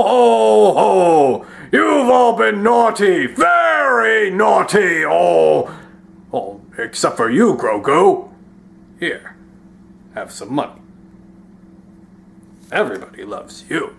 ho, ho! You've all been naughty, very naughty, oh, except for you, Grogu. Here, have some money. Everybody loves you.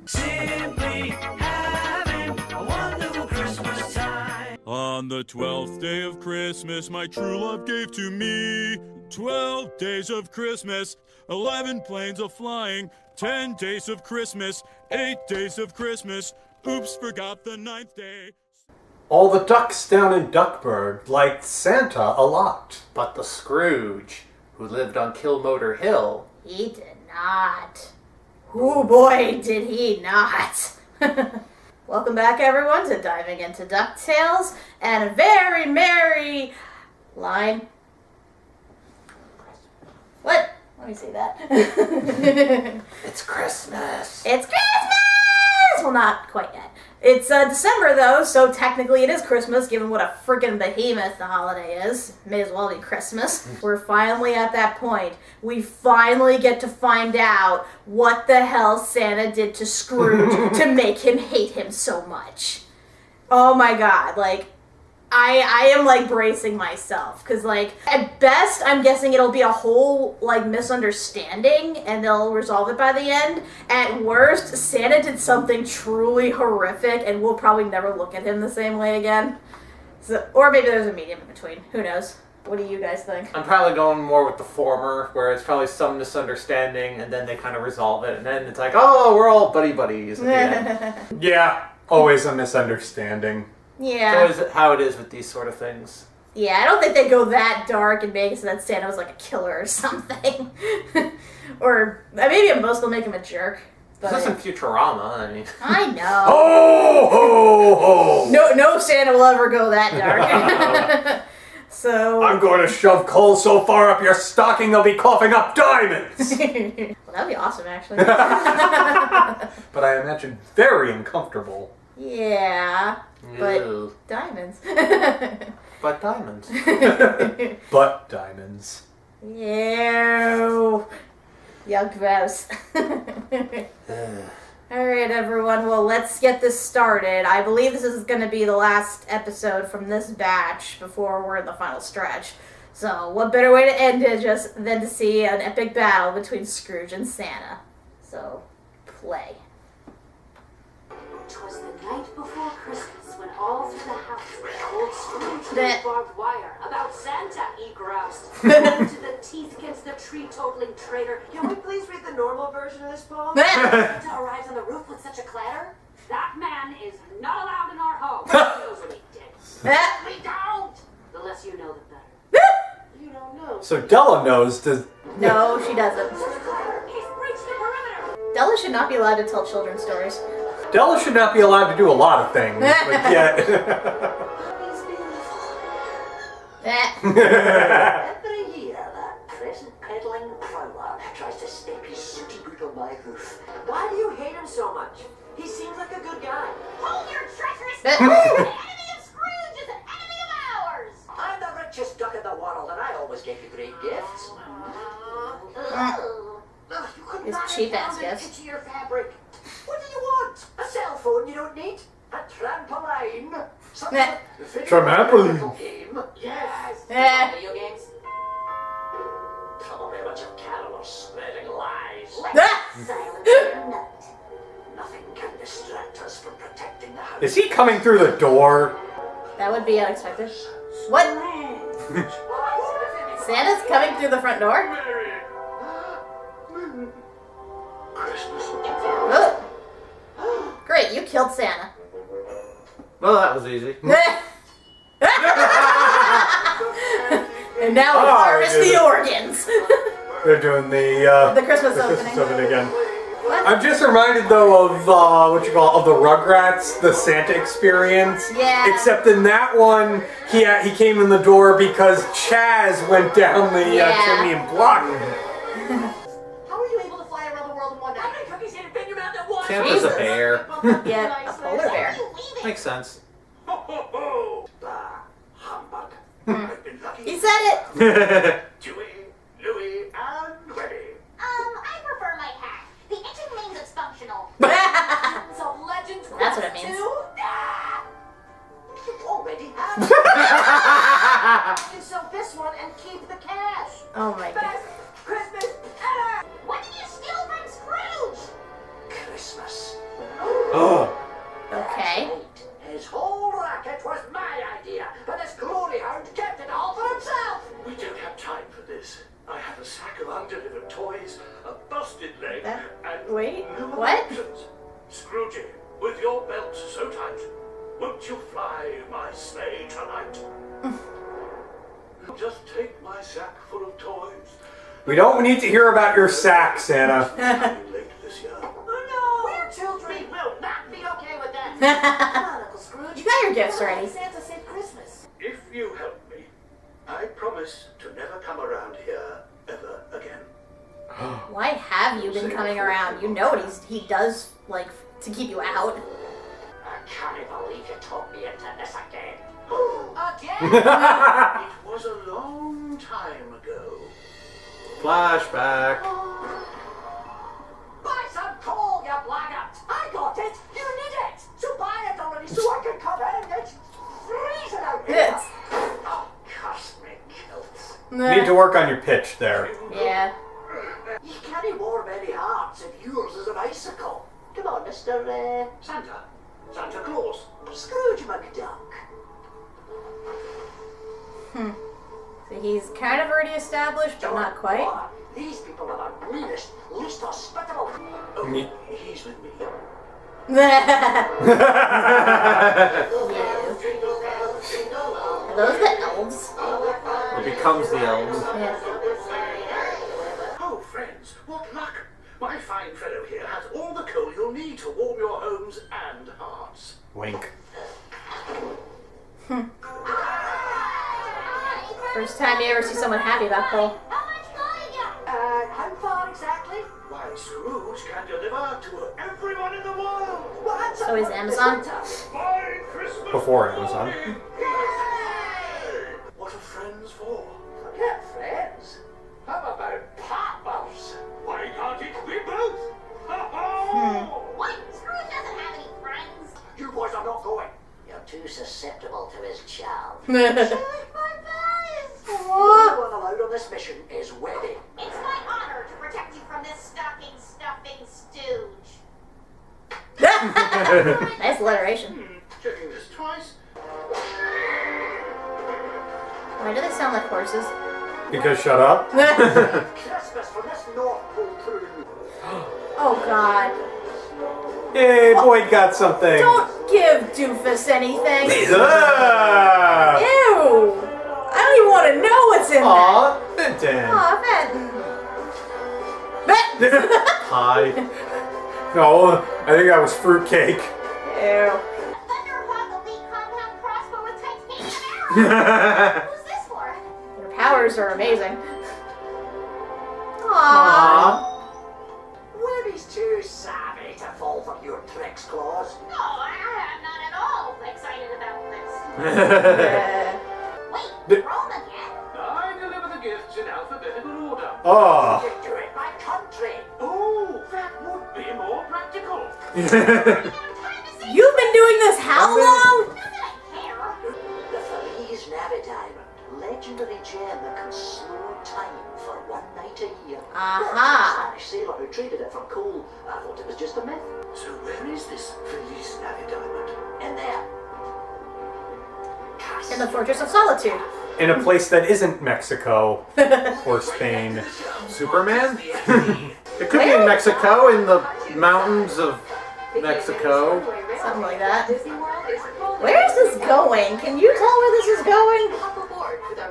Simply having a wonderful Christmas time. On the 12th day of Christmas, my true love gave to me 12 days of Christmas, 11 planes of flying, 10 days of Christmas, 8 days of Christmas. Oops, forgot the 9th day. All the ducks down in Duckburg liked Santa a lot. But the Scrooge, who lived on Killmotor Hill, He did not. Oh boy, did he not. Welcome back, everyone, to Diving Into DuckTales, and a very merry line. What? Let me see that. it's Christmas. It's Christmas! Well, not quite yet. It's December, though, so technically it is Christmas, given what a freaking behemoth the holiday is. May as well be Christmas. We're finally at that point. We finally get to find out what the hell Santa did to Scrooge to make him hate him so much. Oh my god, like, I am, like, bracing myself, because, like, at best, I'm guessing it'll be a whole, like, misunderstanding, and they'll resolve it by the end. At worst, Santa did something truly horrific, and we'll probably never look at him the same way again. So, or maybe there's a medium in between. Who knows? What do you guys think? I'm probably going more with the former, where it's probably some misunderstanding, and then they kind of resolve it, and then it's like, oh, we're all buddy-buddies at the end. Yeah, always a misunderstanding. Yeah. It's always how it is with these sort of things. Yeah, I don't think they go that dark and make it so that Santa was like a killer or something. Or maybe at most they'll make him a jerk. But This isn't Futurama, I mean. I know. Ho, ho, ho! No Santa will ever go that dark. So I'm going to shove coal so far up your stocking they'll be coughing up diamonds! Well, that'd be awesome, actually. But I imagine very uncomfortable. Yeah, but Ew. diamonds. But diamonds. But diamonds. Ew. Yuck, gross. Alright, everyone, well, let's get this started. I believe this is going to be the last episode from this batch before we're in the final stretch. So, what better way to end it than to see an epic battle between Scrooge and Santa. So, play. 'Twas the night before Christmas when all through the house old Scrooge used barbed wire about Santa, he groused. To the teeth against the tree-totaling traitor. Can we please read the normal version of this poem? Santa arrives on the roof with such a clatter. That man is not allowed in our home. He knows what he did. We don't! The less you know, the better. You don't know. So Della knows, does... No, she doesn't. He's breached the perimeter. Della should not be allowed to tell children's stories. Della should not be allowed to do a lot of things, but yet... He's beautiful. Every year, that present-peddling prowler tries to step his sooty boot on my roof. Why do you hate him so much? He seems like a good guy. Hold your treacherous tongue! The enemy of Scrooge is an enemy of ours! I'm the richest duck in the world, and I always give you great gifts. You couldn't His buy cheap-ass a gifts. itchier fabric. What do you want? A cell phone you don't need? A trampoline? Something Trampoline. game? Yes. Video games? Come on, a bunch of carolers spreading lies. Silence your nut. Nothing can distract us from protecting the house. Is he coming through the door? That would be unexpected. What? Santa's coming through the front door? Christmas. Oh. Great, you killed Santa. Well, that was easy. And now we harvest the organs. They're doing the Christmas Christmas opening. opening again. What? I'm just reminded though of of the Rugrats, the Santa experience. Yeah. Except in that one, he came in the door because Chaz went down the chimney and blocked him. How are you able to fly around the world in one night? How many cookies did you fit in your mouth at once? Santa's a Jesus. bear. Yeah, a polar bear. Makes sense. Bah, humbug. I've been lucky. He said it. Dewey, Louie, and Webby. I prefer my hat. The itching means it's functional. Wait, what? Scroogey, with your belt so tight, won't you fly my sleigh tonight? Just take my sack full of toys. We don't need to hear about your sack, Santa. Late this year. Oh no! We're children! We will not be okay with that! Come on, Uncle Scrooge. You got your gifts ready. Santa said Christmas. If you help me, I promise to never come around here ever again. Why have you been coming around? You know what he does, like, to keep you out. I can't believe you talked me into this again. Again? It was a long time ago. Flashback. Buy some coal, you blackguard! I got it! You need it! So buy it already so I can come in and it's freezing out here! Yes. Oh, curse me, kilts. Need to work on your pitch there. Yeah. You can't warm any hearts if yours is an icicle. Come on, Mr. Santa. Santa Claus. Scrooge McDuck. So he's kind of already established, but not quite. Oh, these people are the meanest, least hospitable. Oh, he's with me. Yeah. Are those the elves? It becomes the elves. Yeah. Oh, friends, what luck! My fine fellow here has all the coal you'll need to warm your homes and hearts. Wink. First time you ever see someone happy about coal. How much gold you got? How far exactly? Why, Scrooge can deliver to everyone in the world. What's So he's Amazon? By Christmas. Before Amazon. Yay! What are friends for? Forget friends. How about partners? Why can't it be both? Ha-ha! What? Scrooge doesn't have any friends. You boys are not going. You're too susceptible to his charm. My best. The only one allowed on this mission is Webby. It's my honor to protect you from this stocking stuffing stooge. Nice alliteration. Checking this twice. Why do they sound like horses? Because shut up. Christmas from this North Pole crew. Oh god. Yay, Boyd got something. Don't give Doofus anything. Ah! Ew. I don't even want to know what's in Aw, Benton. that. Aw, Ben. Pie. No, I think that was fruitcake. Ew. Thunderhawk elite compound crossbow with titanium arrows. Who's this for? Your powers are amazing. Aww. Webby's too savvy to fall for your tricks, Claus. No, I'm not at all excited about this. Yeah. Wait, Roma yet? I deliver the gifts in alphabetical order. Oh. You do it by country. Oh, that would be more practical. You don't have time to say You've been doing this how long? not that I care. The Feliz Navidad, legendary gem that can slow time for one night a year. Aha. Spanish sailor who traded it for coal. I thought it was just a myth. So where is this Feliz Navidad? In there. In the Fortress of Solitude. In a place that isn't Mexico or Spain. Superman? It could be in Mexico, in the mountains of Mexico. Something like that. Where is this going? Can you tell where this is going?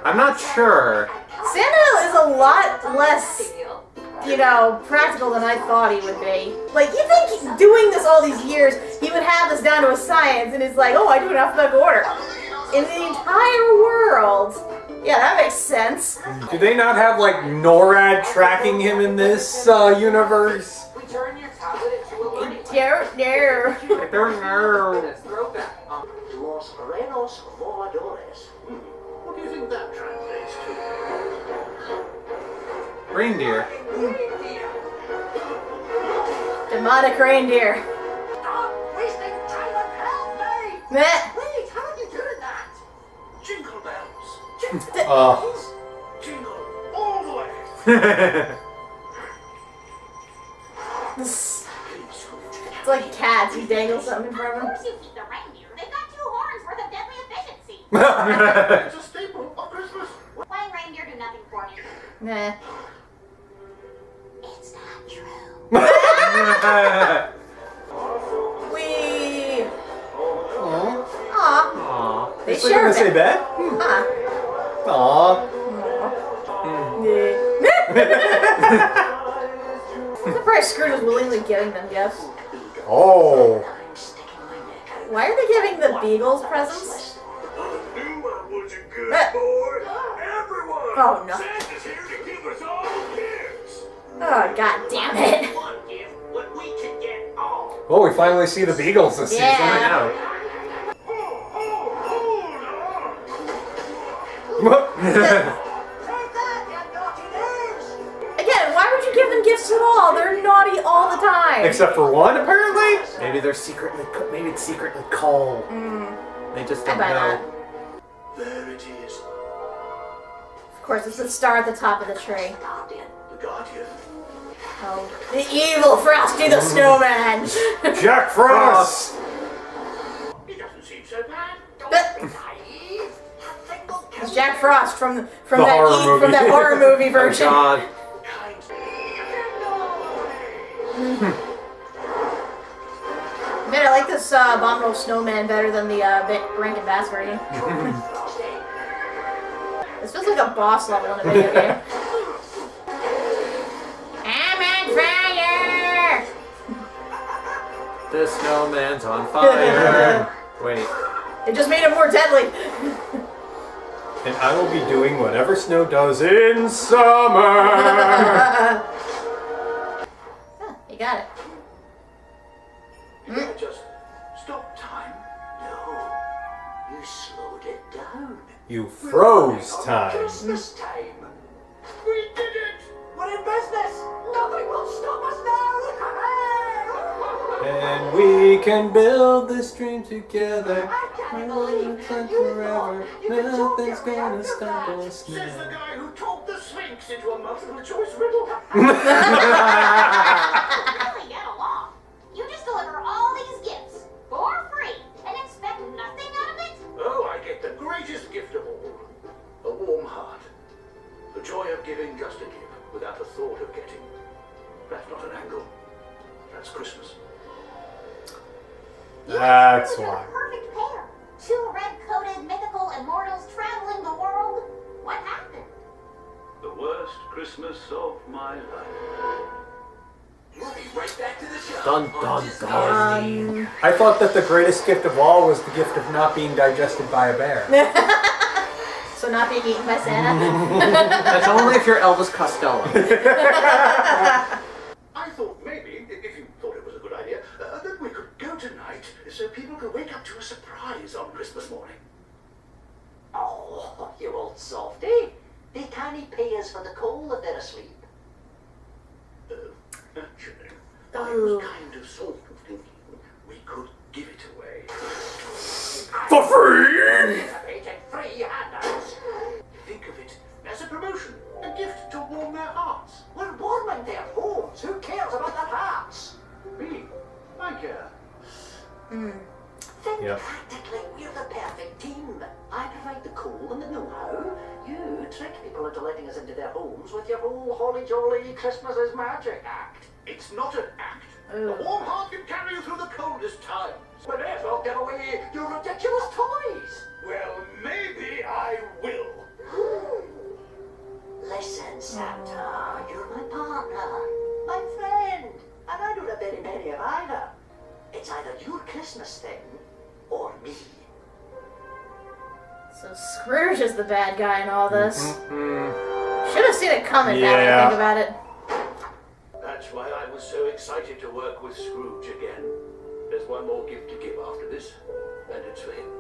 I'm not sure. Santa is a lot less, practical than I thought he would be. Like, you think doing this all these years, he would have this down to a science, and it's like, oh, I do it in alphabetical order. In the entire world. Yeah, that makes sense. Do they not have, like, NORAD tracking him in this universe? We turn your tablet into a learning No. I don't know. throwback. Los Renos Voladores. What do you think that translates to? Reindeer. Demonic reindeer. Stop wasting time and help me! Meh. Wait, how are you doing that? Jingle bells. Jingle all the way. It's like cats. You dangle something from Of them. course you keep the reindeer. They've got 2 horns worth of deadly efficiency. It's a staple of Christmas. Flying reindeer do nothing for me. Nah. It's not true. Wee. Aw. Aw. Aw. They Is it share gonna a say bit. bed? Huh. Aw. I'm surprised Scrooge is willingly giving them gifts. Oh. I'm sticking my neck out. Why are they giving the Beagles presents? Knew I was a good Eh. boy. Everyone. Oh, no. Santa's here to give us all gifts. Oh, god damn it. One gift, what we can get all. Oh, we finally see the Beagles this Yeah. season. Again, why would you give them gifts at all? They're naughty all the time. Except for one, apparently. Maybe they're secretly. Maybe it's secretly coal. They just I don't buy know. that. There it is. Of course, it's the star at the top of the tree. Guardian. The Guardian. Oh, the evil Frosty the Snowman. Jack Frost. He doesn't seem so bad. It's Jack Frost from The horror movie. from that horror movie Oh version. God. Man, I like this abominable snowman better than the Rankin Bass version. This feels like a boss level in a video game. I'm on fire! The snowman's on fire. Wait. It just made it more deadly. And I will be doing whatever snow does in summer. Huh, you got it. Did I just stop time? No, you slowed it down. You froze time. Christmas time. We did it! We're in business. Nothing will stop us now. And we can build this dream together. I can't believe Forever. Nothing's gonna stop us Says the now. guy who talked the Sphinx into a multiple choice riddle. Really get along. You just deliver all these gifts for free and expect nothing out of it? Oh, I get the greatest gift of all. A warm heart. The joy of giving just to give, without the thought of getting. That's not an angle. That's Christmas. That's You why. a perfect pair. Two red-coated mythical immortals traveling the world. What happened? The worst Christmas of my life. We'll be right back to the show. Dun dun dun. I thought that the greatest gift of all was the gift of not being digested by a bear. So not being eaten by Santa. That's only if you're Elvis Costello. I thought maybe, if you thought it was a good idea, that we could go tonight so people could wake up to a surprise on Christmas morning. Oh, you old softy. They can't pay us for the coal that they're asleep. Actually, I was kind of sort of thinking we could give it away. For free! Rated free handouts. Think of it as a promotion, a gift to warm their hearts. We're warming their homes. Who cares about their hearts? Me, I care. Think Yep. practically we're the perfect team. I provide the coal and the know-how. You trick people into letting us into their homes with your whole holly-jolly Christmas is magic act. It's not an act. Ooh. A warm heart can carry you through the coldest times. But therefore give away your ridiculous toys. Well, maybe I will. Listen, Santa, you're my partner, my friend, and I don't have very many of either. It's either your Christmas thing or me. So Scrooge is the bad guy in all this. Should have seen it coming now that I Yeah. think about it. That's why I was so excited to work with Scrooge again. There's one more gift to give after this, and it's for him.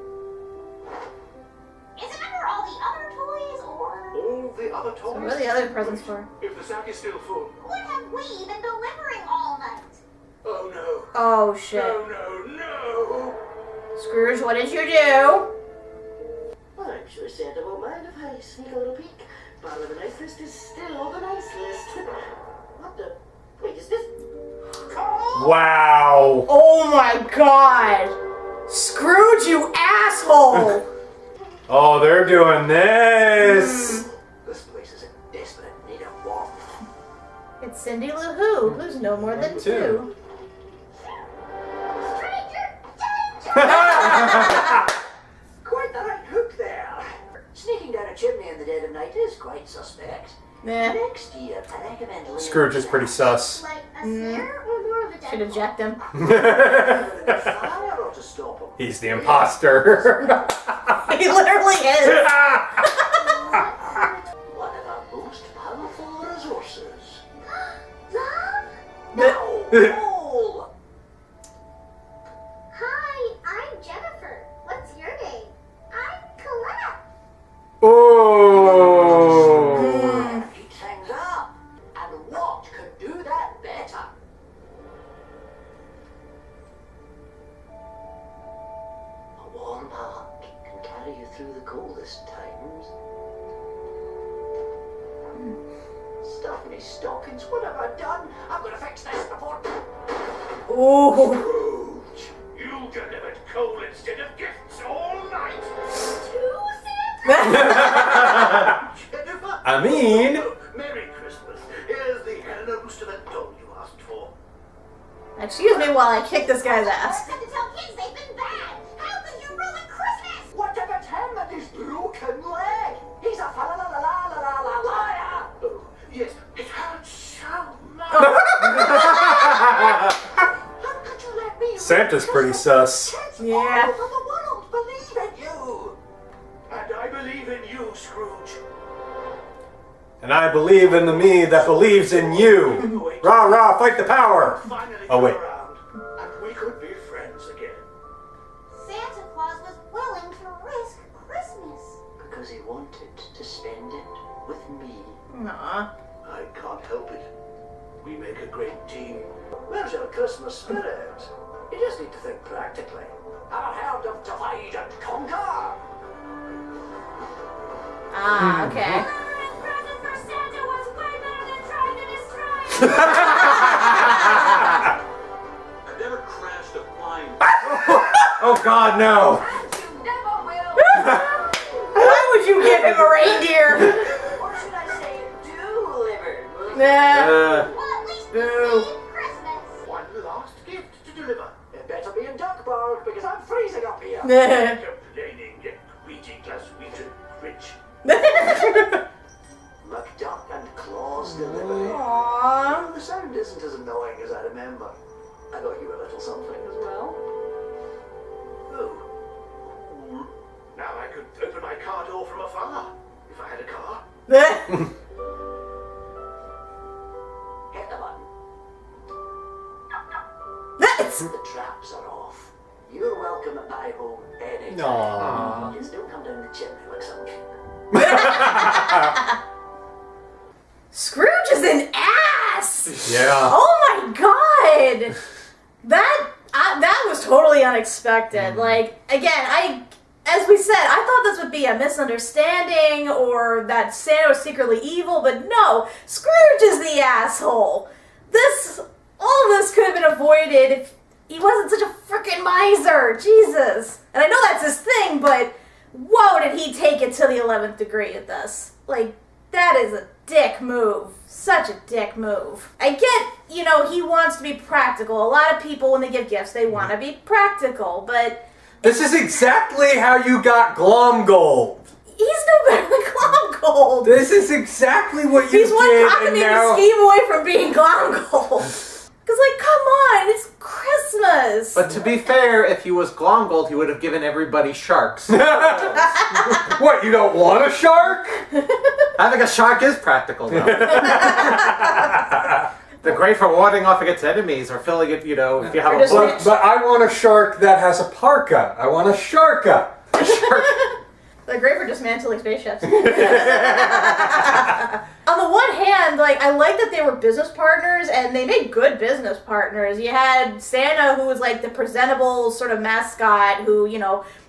Is it under all the other toys, or All the other toys. So what are the other presents for? If the sack is still full. what have we been delivering all night? Oh no. Oh shit. No. Scrooge, what did you do? Well, I'm sure Santa won't mind if I sneak a little peek. Bottom of the nice list is still the nice list. What the? Wait, is this? Wow. Oh my god! Scrooge, you asshole! Oh, they're doing this. This place is in desperate need of warmth. It's Cindy Lou Who, who's no more than two. Quite the right hook there. Sneaking down a chimney in the dead of night is quite suspect. Nah. Next year, I recommend laying Scrooge is pretty sus. Like a snare or more of a Should eject him. fire or to stop him. He's the imposter. He literally is. One of our most powerful resources. Love? No! Hi, I'm Jennifer. What's your name? I'm Colette. Oh. Keep things up. And what could do that better? A warm heart can carry you through the coldest times. Stuff me stockings. What have I done? I'm gonna fix this before. Ooh. Scrooge, you delivered coal instead of gifts all night. Jennifer. I mean, Merry Christmas. Here's the hen and a rooster that doll you asked for. Excuse me while I kick this guy's I ass. have to tell kids they've been bad. How could you ruin Christmas? What about him and his broken leg? He's a liar! Oh, yes, it hurts so much. How could you let me Santa's pretty sus. Yeah. all over the world believe in you? And I believe in you, Scrooge. And I believe in the me that believes in you. Rah rah, fight the power. Finally Oh, wait. come around, and we could be friends again. Santa Claus was willing to risk Christmas. Because he wanted to spend it with me. Aw. I can't help it. We make a great team. Where's your Christmas spirit? You just need to think practically. I'm a hound of divide and conquer. Ah, okay. Present for Santa was way better than trying to destroy it. I've never crashed a flying. Oh God, no. And you never will. Why would you give him a reindeer? Or should I say, delivered? Nah. Well, at least we Boo. saved Christmas. One last gift to deliver. It better be in Duckburg because I'm freezing up here. Nah. Complaining yet greedy Glaswegian rich. McDuck and Claus delivery. Aww. The sound isn't as annoying as I remember. I got you a little something as well. Oh. Now I could open my car door from afar if I had a car. Hit the button. That's The traps are off. You're welcome at my home anytime. Aww. Just don't come down the chimney like some sheep. Scrooge is an ass. Yeah. Oh my god! That was totally unexpected. Like, again, as we said, I thought this would be a misunderstanding or that Santa was secretly evil, but no, Scrooge is the asshole. All of this could have been avoided if he wasn't such a freaking miser. Jesus. And I know that's his thing, but whoa, did he take it to the 11th degree at this. Like, that is a dick move. Such a dick move. I get, he wants to be practical. A lot of people, when they give gifts, they want to be practical, but This is exactly how you got Glomgold. he's no better than Glomgold. This is exactly what you He's one did, and cockamamie now. scheme away from being Glomgold. Because, come on, it's Christmas. But to be fair, if he was Glomgold, he would have given everybody sharks. What, you don't want a shark? I think a shark is practical, though. They're great for warding off against enemies or filling it, if you have Or a just boat. But I want a shark that has a parka. I want a sharka. They're great for dismantling spaceships. On the one hand, I like that they were business partners, and they made good business partners. You had Santa, who was the presentable sort of mascot, who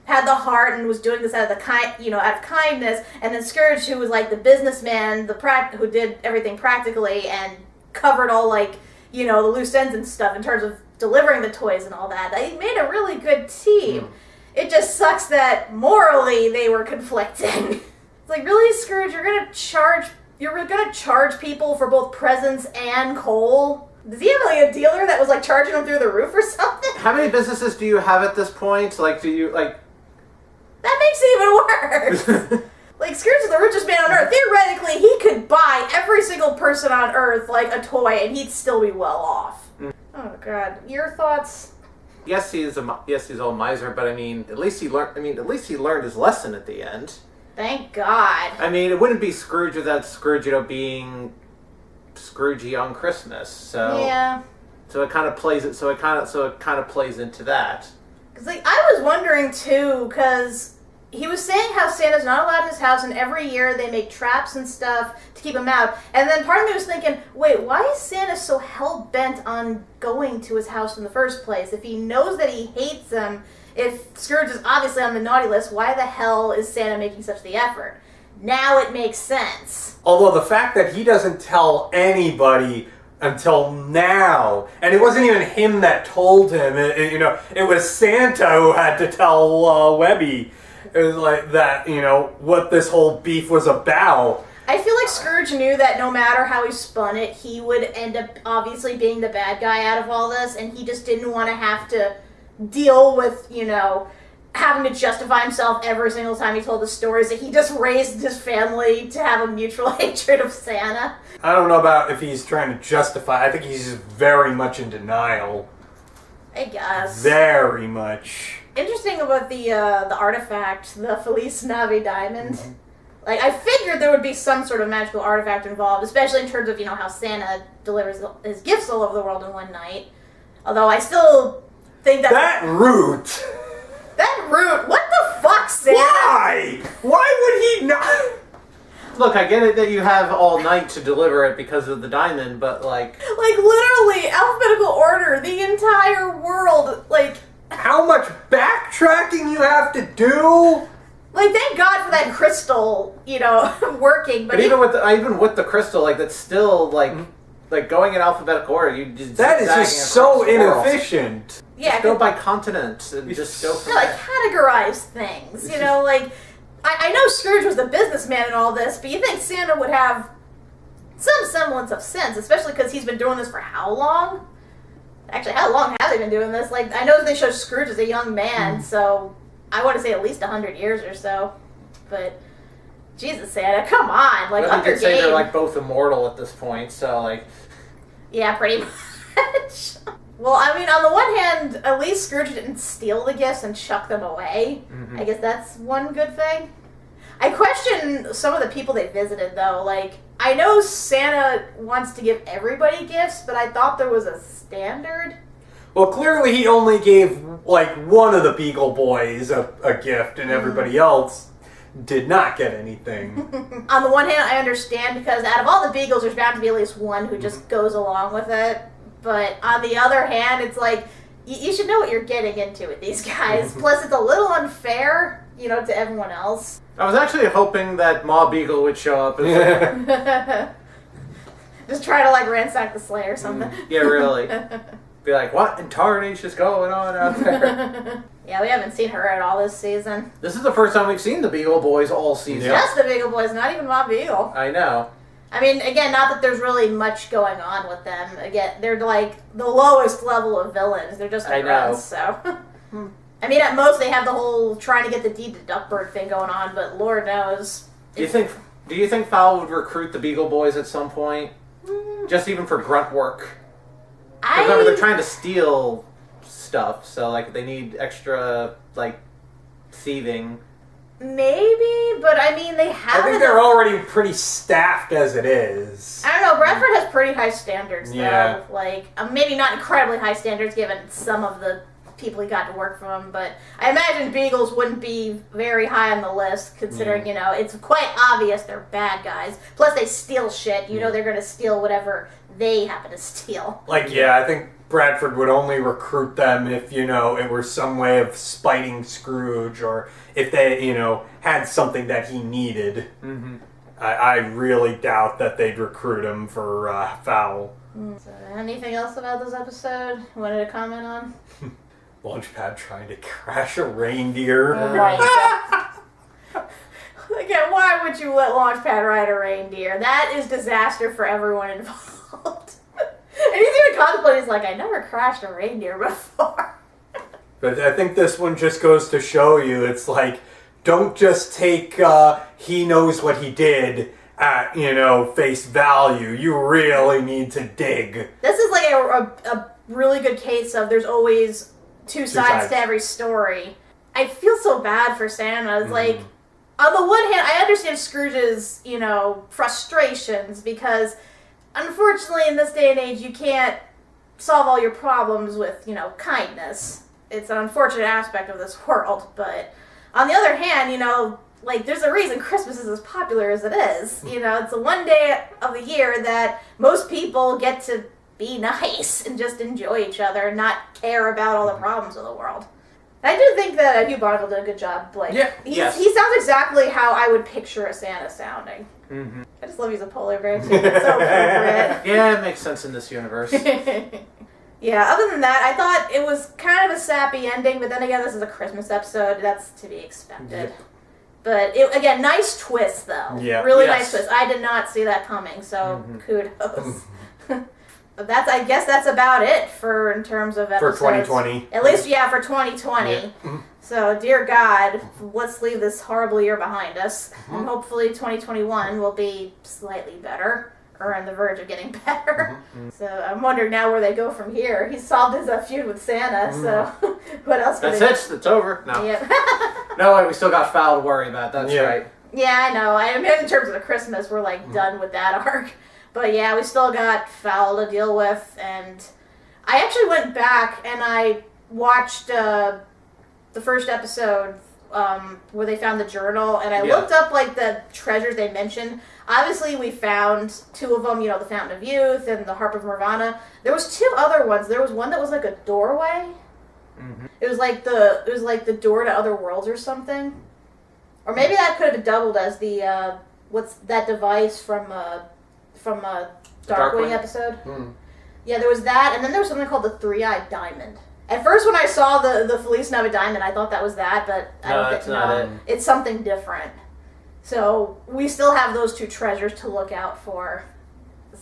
had the heart and was doing this out of out of kindness, and then Scrooge, who was the businessman, who did everything practically and covered all the loose ends and stuff in terms of delivering the toys and all that. They made a really good team. It just sucks that morally they were conflicting. It's really, Scrooge, you're gonna charge people for both presents and coal? Does he have like a dealer that was like charging him through the roof or something? How many businesses do you have at this point? Like, do you, like... That makes it even worse. Like, Scrooge is the richest man on Earth. Theoretically, he could buy every single person on Earth, like, a toy, and he'd still be well off. Oh, God. Your thoughts? Yes, he's all miser, but I mean, at least he learned his lesson at the end. Thank God. I mean, it wouldn't be Scrooge without Scrooge, being Scroogey on Christmas. So yeah. So it kind of plays it. So it kind of plays into that. Because like I was wondering too, because he was saying how Santa's not allowed in his house, and every year they make traps and stuff to keep him out. And then part of me was thinking, wait, why is Santa so hell-bent on going to his house in the first place? If he knows that he hates him, if Scrooge is obviously on the naughty list, why the hell is Santa making such the effort? Now it makes sense. Although the fact that he doesn't tell anybody until now, and it wasn't even him that told him, it was Santa who had to tell Webby. It was like that, what this whole beef was about. I feel like Scrooge knew that no matter how he spun it, he would end up obviously being the bad guy out of all this, and he just didn't want to have to deal with, having to justify himself every single time he told the stories. That he just raised his family to have a mutual hatred of Santa. I don't know about if he's trying to justify. I think he's just very much in denial. I guess. Very much. Interesting about the artifact, the Feliz Navi diamond. Mm-hmm. Like, I figured there would be some sort of magical artifact involved, especially in terms of, how Santa delivers his gifts all over the world in one night. Although I still think that root! That root! What the fuck, Santa? Why? Why would he not? Look, I get it that you have all night to deliver it because of the diamond, but like literally, alphabetical order, the entire world, like... How much backtracking you have to do? Like, thank God for that crystal, working. But even with the crystal, like that's still like going in alphabetical order. You just that is just so inefficient. Yeah, just go by continent and just go from like categorize things. Like I know Scrooge was the businessman in all this, but you think Santa would have some semblance of sense, especially because he's been doing this for how long? Actually, how long have they been doing this? Like, I know they show Scrooge as a young man, so I want to say at least 100 years or so. But, Jesus, Santa, come on. Like, you could say they're, like, both immortal at this point, so, like... Yeah, pretty much. Well, I mean, on the one hand, at least Scrooge didn't steal the gifts and chuck them away. Mm-hmm. I guess that's one good thing. I question some of the people they visited, though. Like, I know Santa wants to give everybody gifts, but I thought there was a standard. Well, clearly he only gave, like, one of the Beagle Boys a gift, and everybody else did not get anything. On the one hand, I understand, because out of all the Beagles, there's bound to be at least one who just goes along with it. But on the other hand, it's like, you should know what you're getting into with these guys. Plus, it's a little unfair, to everyone else. I was actually hoping that Ma Beagle would show up. Just try to, like, ransack the sleigh or something. Yeah, really. Be like, what in tarnish is going on out there? Yeah, we haven't seen her at all this season. This is the first time we've seen the Beagle Boys all season. Just the Beagle Boys, not even Ma Beagle. I know. I mean, again, not that there's really much going on with them. Again, they're like the lowest level of villains. They're just the grunts, so. I mean, at most they have the whole trying to get the deed to Duckburg thing going on, but Lord knows. Do you think Fowl would recruit the Beagle Boys at some point? Just even for grunt work? Because remember, they're trying to steal stuff, so like they need extra like thieving. Maybe, but I mean they have. I think they're already pretty staffed as it is. I don't know. Bradford has pretty high standards, though. Yeah. Like maybe not incredibly high standards given some of the people he got to work from, but I imagine Beagles wouldn't be very high on the list, considering it's quite obvious they're bad guys. Plus, they steal shit. They're going to steal whatever they happen to steal. Like, yeah, I think Bradford would only recruit them if, it were some way of spiting Scrooge, or if they, had something that he needed. Mm-hmm. I really doubt that they'd recruit him for Fowl. So, anything else about this episode you wanted to comment on? Launchpad trying to crash a reindeer. Right. Again, why would you let Launchpad ride a reindeer? That is disaster for everyone involved. And he's even contemplating, he's like, I never crashed a reindeer before. But I think this one just goes to show you, it's like, don't just take he knows what he did at, face value. You really need to dig. This is like a really good case of there's always two sides to every story. I feel so bad for Santa. It's like, on the one hand, I understand Scrooge's, frustrations because, unfortunately, in this day and age, you can't solve all your problems with, kindness. It's an unfortunate aspect of this world, but on the other hand, there's a reason Christmas is as popular as it is. It's the one day of the year that most people get to be nice and just enjoy each other and not care about all the problems of the world. I do think that Hugh Bonneville did a good job. He sounds exactly how I would picture a Santa sounding. Mm-hmm. I just love he's a polar bear too. It's so appropriate. Yeah, it makes sense in this universe. Yeah, other than that, I thought it was kind of a sappy ending, but then again, this is a Christmas episode. That's to be expected. Yep. But, again, nice twist, though. Yeah. Really nice twist. I did not see that coming, so kudos. But I guess that's about it in terms of episodes. For 2020. At least, for 2020. Yeah. So, dear God, let's leave this horrible year behind us. And hopefully 2021 will be slightly better. Or on the verge of getting better. So I'm wondering now where they go from here. He solved his feud with Santa, so what else can That's it. It's over. No. Yep. No, we still got Fowl to worry about. That's right. Yeah, I know. I mean, in terms of the Christmas, we're done with that arc. But yeah, we still got Fowl to deal with. And I actually went back and I watched the first episode where they found the journal. And I looked up the treasures they mentioned. Obviously, we found two of them, the Fountain of Youth and the Harp of Nirvana. There was two other ones. There was one that was like a doorway. Mm-hmm. It was like the door to other worlds or something. Or maybe that could have doubled as the what's that device from Darkwing episode. Yeah, there was that, and then there was something called the Three-Eyed Diamond. At first, when I saw the Felice Nova Diamond, I thought that was that, but I don't think not it. It's something different. So we still have those two treasures to look out for.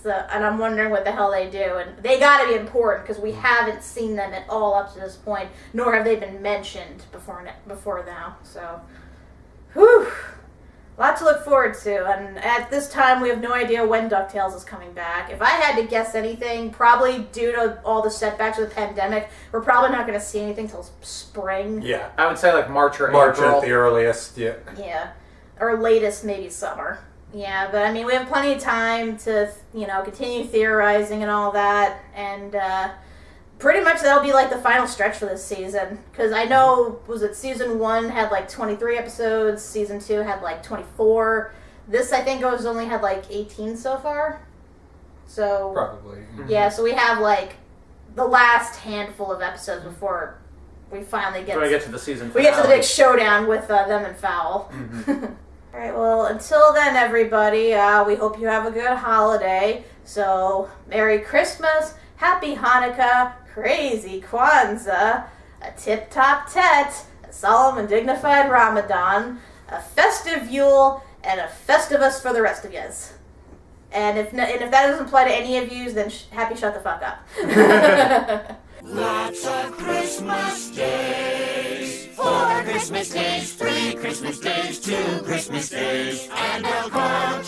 So, and I'm wondering what the hell they do. And they got to be important because we haven't seen them at all up to this point, nor have they been mentioned before now. So, whew, a lot to look forward to. And at this time, we have no idea when DuckTales is coming back. If I had to guess anything, probably due to all the setbacks of the pandemic, we're probably not going to see anything till spring. Yeah, I would say March or April. March at the earliest. Yeah. Yeah. Or latest, maybe summer. Yeah, but I mean, we have plenty of time to, continue theorizing and all that. And pretty much that'll be the final stretch for this season. Because I know, season 1 had 23 episodes, season 2 had 24. This, I think, only had 18 so far. So. Probably. Yeah, so we have the last handful of episodes before we finally get to the season finale. We get to the big showdown with them and Fowl. All right, well, until then, everybody, we hope you have a good holiday. So, Merry Christmas, Happy Hanukkah, Crazy Kwanzaa, a tip-top tet, a solemn and dignified Ramadan, a festive Yule, and a Festivus for the rest of yous. And if that doesn't apply to any of yous, then happy shut the fuck up. Lots of Christmas days. 4 Christmas days, 3 Christmas days, 2 Christmas days, and we'll call